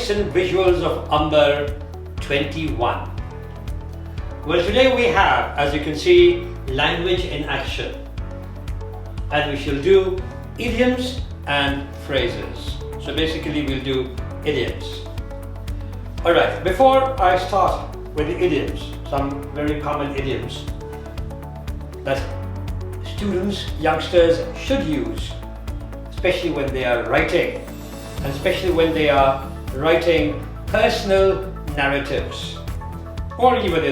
lyrics and visuals of Amber 21. Well, today we have, as you can see, language in action. And we shall do idioms and phrases. So basically we'll do idioms. Alright, before I start with the idioms, some very common idioms that students, youngsters should use, especially when they are writing, and especially when they are writing personal narratives, or even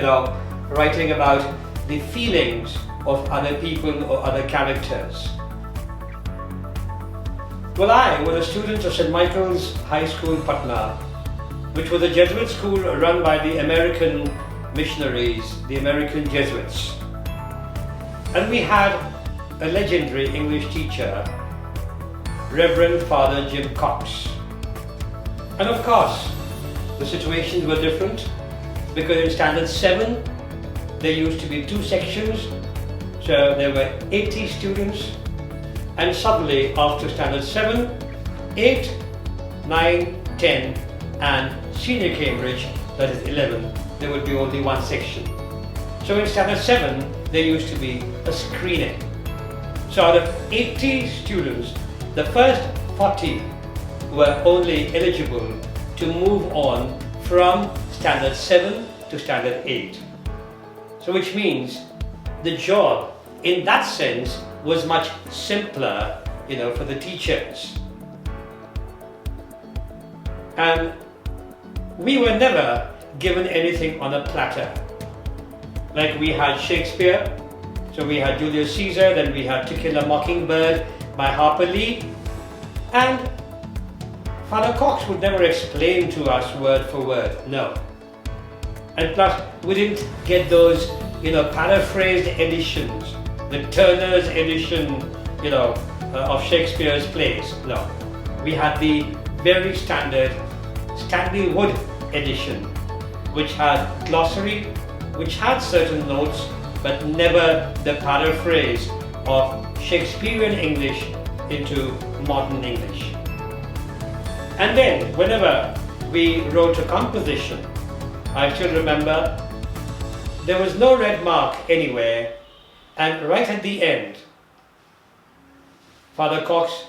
writing about the feelings of other people or other characters. Well, I was a student of St. Michael's High School, Patna, which was a Jesuit school run by the American missionaries, the American Jesuits. And we had a legendary English teacher, Reverend Father Jim Cox. And of course, the situations were different, because in Standard 7, there used to be 2 sections, so there were 80 students, and suddenly after Standard 7, 8, 9, 10 and Senior Cambridge, that is 11, there would be only 1 section. So in Standard 7, there used to be a screening. So out of 80 students, the first 40 were only eligible to move on from Standard 7 to Standard 8. So which means the job in that sense was much simpler, for the teachers. And we were never given anything on a platter. Like we had Shakespeare, so we had Julius Caesar, then we had To Kill a Mockingbird by Harper Lee, and Father Cox would never explain to us word for word, no. And plus, we didn't get those, paraphrased editions, the Turner's edition, of Shakespeare's plays. No. We had the very standard Stanley Wood edition, which had glossary, which had certain notes, but never the paraphrase of Shakespearean English into modern English. And then, whenever we wrote a composition, I still remember there was no red mark anywhere, and right at the end, Father Cox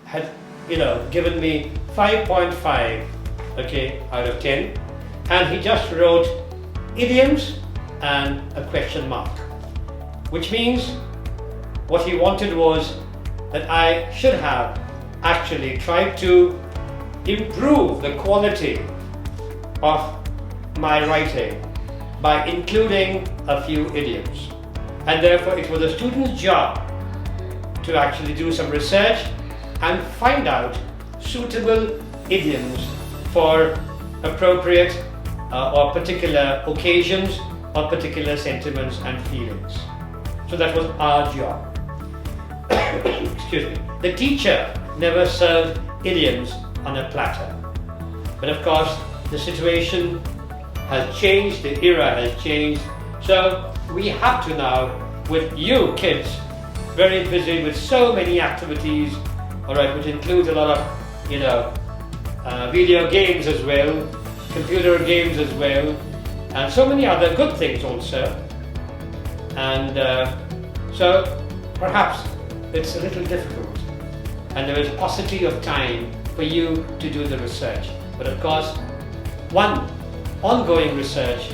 had, given me 5.5, out of 10, and he just wrote idioms and a question mark, which means what he wanted was that I should have actually tried to improve the quality of my writing by including a few idioms. And therefore it was a student's job to actually do some research and find out suitable idioms for appropriate or particular occasions or particular sentiments and feelings. So that was our job. Excuse me. The teacher never served idioms on a platter. But of course, the situation has changed, the era has changed. So we have to now, with you kids, very busy with so many activities, which includes a lot of, video games as well, computer games as well, and so many other good things also. And so perhaps it's a little difficult, and there is paucity of time for you to do the research. But of course, one ongoing research,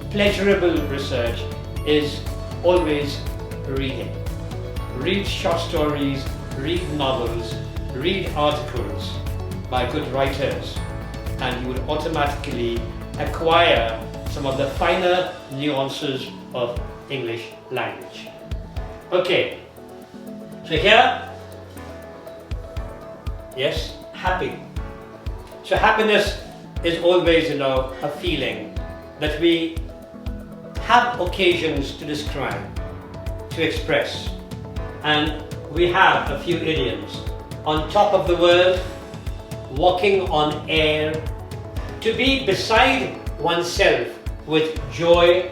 pleasurable research, is always reading. Read short stories, read novels, read articles by good writers, and you would automatically acquire some of the finer nuances of English language. Okay, so here, yes, happy. So happiness is always, a feeling that we have occasions to describe, to express. And we have a few idioms. On top of the world, walking on air, to be beside oneself with joy,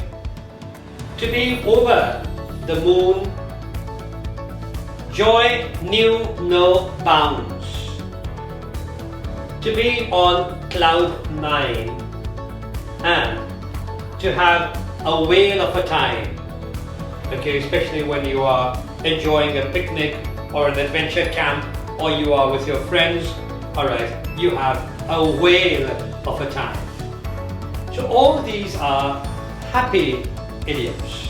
to be over the moon, joy knew no bounds, to be on cloud nine and to have a whale of a time. Okay, especially when you are enjoying a picnic or an adventure camp, or you are with your friends, alright, you have a whale of a time. So all these are happy idioms.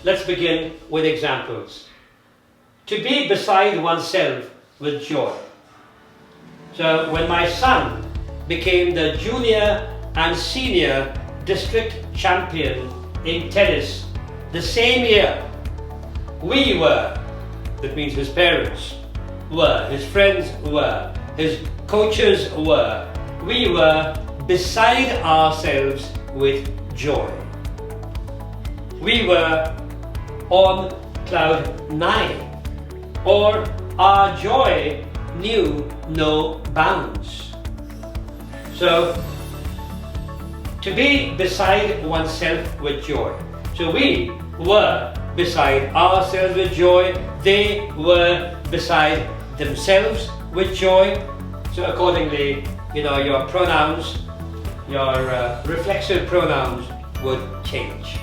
Let's begin with examples. To be beside oneself with joy. So when my son became the junior and senior district champion in tennis the same year, we were, that means his parents were, his friends were, his coaches were, we were beside ourselves with joy. We were on cloud nine, or our joy knew no bounds. So, to be beside oneself with joy. So we were beside ourselves with joy, they were beside themselves with joy. So accordingly, your pronouns, your reflexive pronouns would change.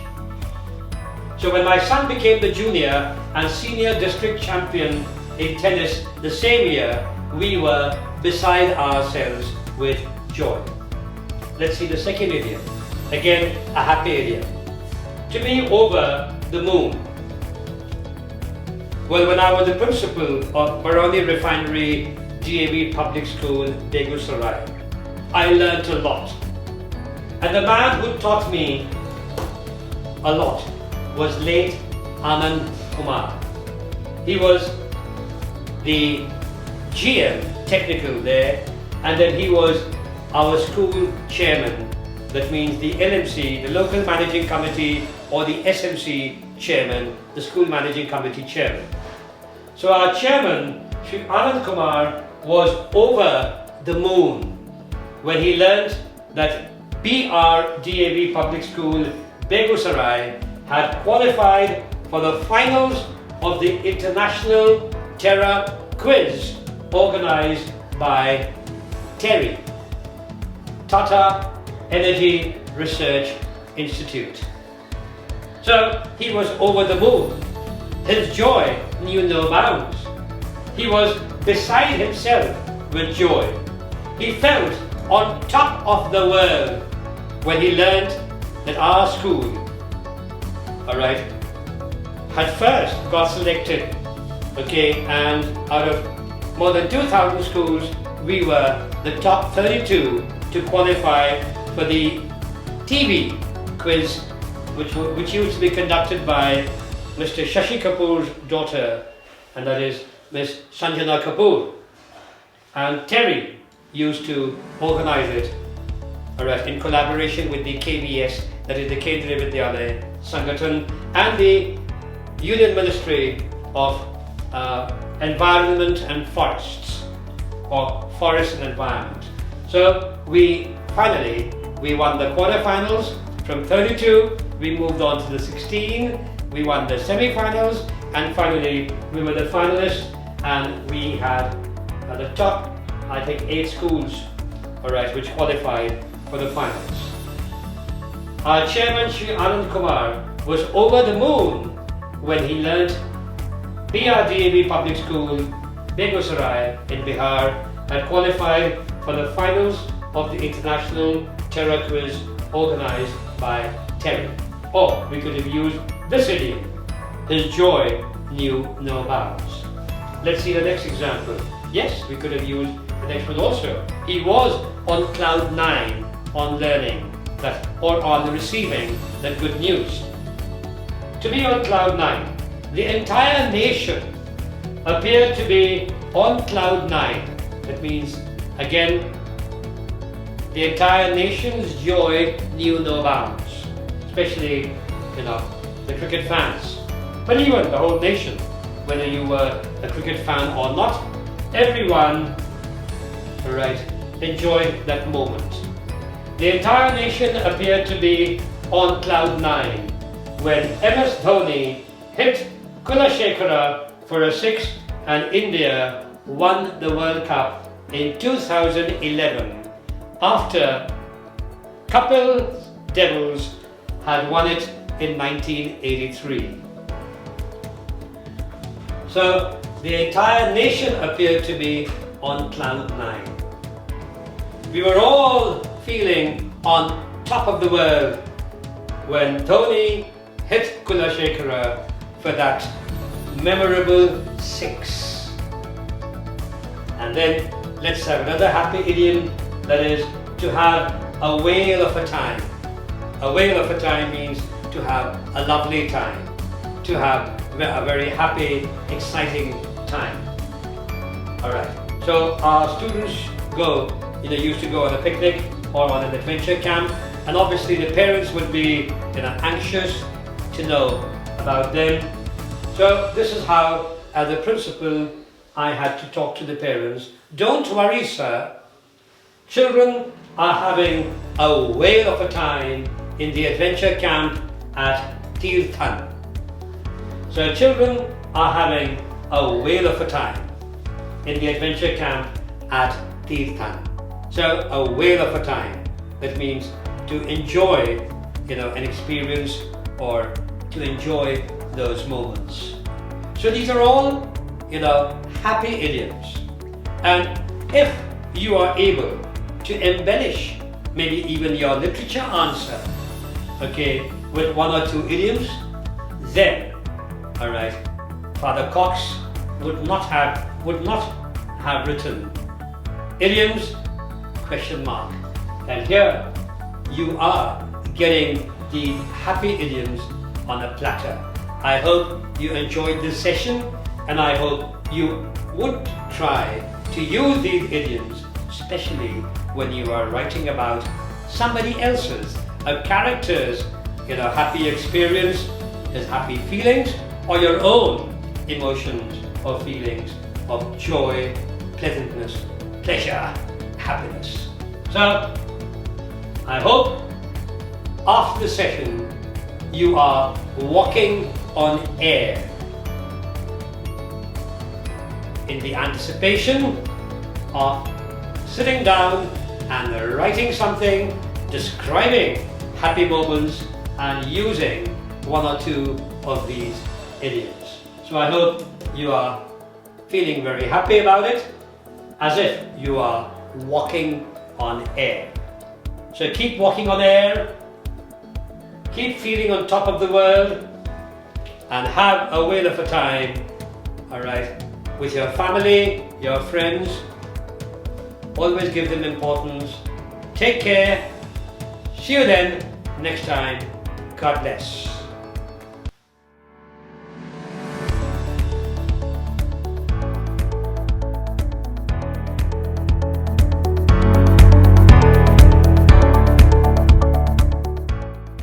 So when my son became the junior and senior district champion in tennis the same year, we were beside ourselves with joy. Let's see the second idiom. Again, a happy idiom. To be over the moon. Well, when I was the principal of Baroni Refinery DAB Public School, Begusarai, I learnt a lot. And the man who taught me a lot was late Anand Kumar. He was the GM technical there, and then he was our school chairman. That means the LMC, the local managing committee, or the SMC chairman, the school managing committee chairman. So our chairman, Shri Anand Kumar, was over the moon when he learnt that BR DAB Public School, Begusarai, had qualified for the finals of the International Terra Quiz organized by TERI, Tata Energy Research Institute. So he was over the moon. His joy knew no bounds. He was beside himself with joy. He felt on top of the world when he learned that our school, had first got selected, and out of more than 2,000 schools, we were the top 32 to qualify for the TV quiz, which used to be conducted by Mr. Shashi Kapoor's daughter, and that is Miss Sanjana Kapoor. And TERI used to organize it, in collaboration with the KVS, that is the Kendriya Vidyalaya Sangathan, and the Union Ministry of Environment and Forests, or Forest and Environment. So we won the quarterfinals. From 32, we moved on to the 16, we won the semi-finals, and finally we were the finalists, and we had the top, 8 schools, which qualified for the finals. Our chairman, Shri Anand Kumar, was over the moon when he learnt BRDAB Public School, Begusarai in Bihar, had qualified for the finals of the International Terra Quiz organized by TERI. Or we could have used this idiom: his joy knew no bounds. Let's see the next example. Yes, we could have used the next one also. He was on cloud nine on learning that, or on receiving the good news. To be on cloud nine, the entire nation appeared to be on cloud nine. That means, again, the entire nation's joy knew no bounds, especially, the cricket fans. But even the whole nation, whether you were a cricket fan or not, everyone, enjoyed that moment. The entire nation appeared to be on cloud nine when MS Dhoni hit Kulashekara for a six and India won the World Cup in 2011 after Couple Devils had won it in 1983. So the entire nation appeared to be on cloud nine. We were all feeling on top of the world when Dhoni hit Kulashekara for that memorable six. And then let's have another happy idiom, that is to have a whale of a time. A whale of a time means to have a lovely time, to have a very happy, exciting time. Alright, so our students used to go on a picnic or on an adventure camp, and obviously the parents would be anxious to know about them. So this is how, as a principal, I had to talk to the parents. Don't worry, sir. Children are having a whale of a time in the adventure camp at Tirthan. So children are having a whale of a time in the adventure camp at Tirthan. So a whale of a time, that means to enjoy an experience or to enjoy those moments. So these are all happy idioms, and if you are able to embellish maybe even your literature answer, okay, with one or two idioms, then alright, Father Cox would not have written idioms ? And here you are getting the happy idioms on a platter. I hope you enjoyed this session, and I hope you would try to use these idioms, especially when you are writing about somebody else's, a character's happy experience, his happy feelings, or your own emotions or feelings of joy, pleasantness, pleasure, happiness. So I hope after the session you are walking on air in the anticipation of sitting down and writing something, describing happy moments and using one or two of these idioms. So I hope you are feeling very happy about it, as if you are walking on air. So keep walking on air, keep feeling on top of the world, and have a whale of a time, alright, with your family, your friends. Always give them importance. Take care. See you then next time. God bless.